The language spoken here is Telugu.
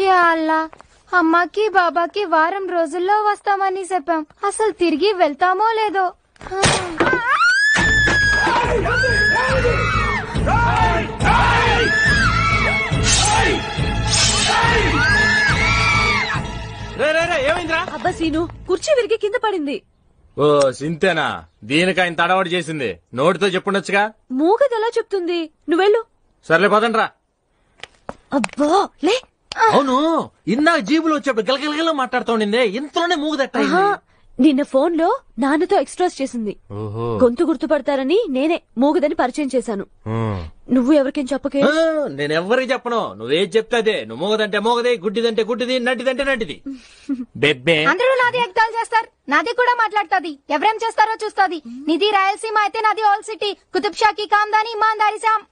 యా అల్లా, అమ్మకి బాబాకి వారం రోజుల్లో వస్తామని చెప్పాం. అసలు తిరిగి వెళ్తామో లేదో. ఏమైందిరా? అబ్బా సీను, కుర్చీ విరిగి కింద పడింది. ఓ సింతేనా? దీనికి ఆయన తడవాడు చేసింది. నోటితో చెప్పుండొచ్చుగా. మూగది ఎలా చెప్తుంది? నువ్వెళ్ళు. సర్లే పదండ్రా. అబ్బా లే. అవును, ఇందాక జీబులో వచ్చేప్పుడు గలగలగల మాట్లాడుతూ ఉండిందే, ఇంతలోనే మూగదట్ట. నిన్న ఫోన్ లో నాన్నతో ఎక్స్ట్రాస్ చేసింది. గొంతు గుర్తుపడతారని నేనే మూగదని పరిచయం చేశాను. నువ్వు ఎవరికేం చెప్పకే. నేనెవ్వరికి చెప్పను. నువ్వేది చెప్తే అదే. నువ్వు మూగదంటే మూగది, గుడ్డిదంటే గుడ్డిది, నడ్డిదంటే నడ్డిది. బెబ్బే అందరూ నాది ఎగ్జాల్ చేస్తారు, నాది కూడా మాట్లాడుతుంది. ఎవరేం చేస్తారో చూస్తుంది. నిధి రాయలసీమ అయితే నాది ఆల్ సిటీ, కుతుబ్ షాకి కామ్దాని ఇమాందారి శామ్.